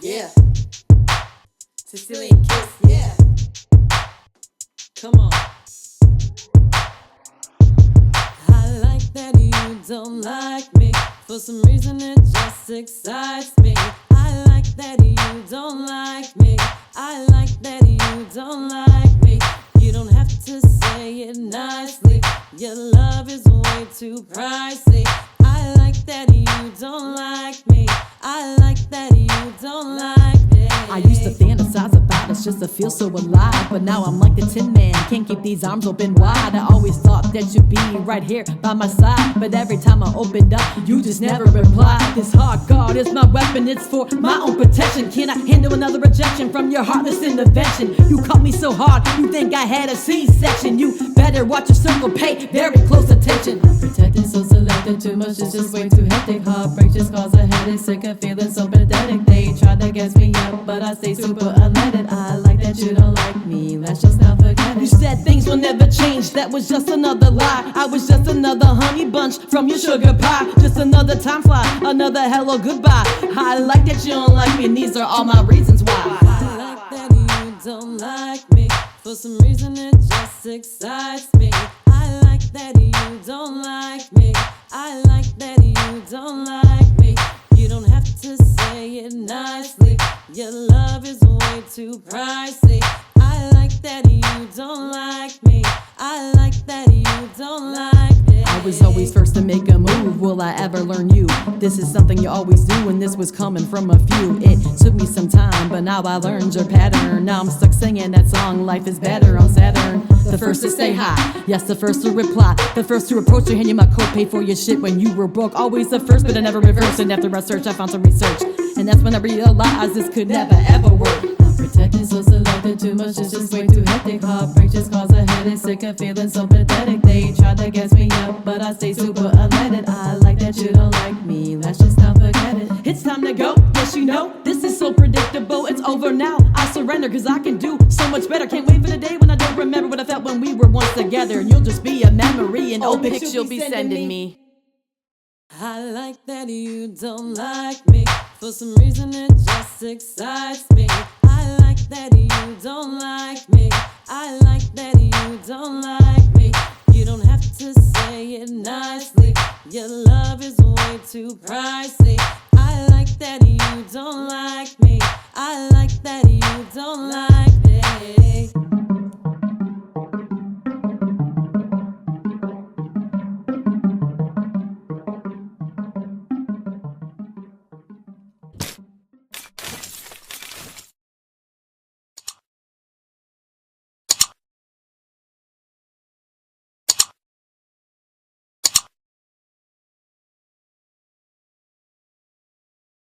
Yeah. Sicilian Kiss, yeah. Come on. I like that you don't like me. For some reason it just excites me. I like that you don't like me. I like that you don't like me. You don't have to say it nicely. Your love is way too pricey. I like that you don't like me. I like that you don't like me. I used to fantasize about us just to feel so alive, but now I'm like the Tin Man, can't keep these arms open wide. I always thought that you'd be right here by my side, but every time I opened up, you just never replied. This heart guard is my weapon, it's for my own protection. Can I handle another rejection from your heartless intervention? You cut me so hard, you think I had a C-section. You better watch your circle, pay very close attention. I'm protected, so selective, too much is just way too hectic. Heartbreak just cause a headache, sick of feeling so pathetic. They tried to gas me up, but I stay super unleaded. I like that you don't like me, let's just not forget it. You said things will never change, that was just another lie. I was just another honey bunch from your sugar pie. Just another time fly, another hello goodbye. I like that you don't like me, and these are all my reasons why. I like that you don't like me. For some reason it just excites me. I like that you don't like me. I like that you don't like me. You don't have to say it nicely. Your love is way too pricey. I like that you don't like me. I like that you don't like me. I was always first to make a move, will I ever learn you? This is something you always do, and this was coming from a few. It took me some time, but now I learned your pattern. Now I'm stuck singing that song, Life is Better on Saturn. The first to say hi, yes, the first to reply. The first to approach you, hand you my coat, pay for your shit when you were broke. Always the first, but I never reversed. And after I searched, I found some research, and that's when I realized this could never ever work. I'm protected, so selective, too much is just way too hectic. Heartbreak just cause a headache, sick of feeling so pathetic. They tried to gas me up, but I stay super unleaded. I like that you don't like me, let's just not forget it. It's time to go, yes you know, this is so predictable. It's over now, I surrender, cause I can do so much better. Can't wait for the day when I don't remember what I felt when we were once together. And you'll just be a memory, and old pics you'll be sending me. I like that you don't like me. For some reason it just excites me. I like that you don't like me. I like that you don't like me. You don't have to say it nicely. Your love is way too pricey. I like that you don't like me. I like that you don't like me.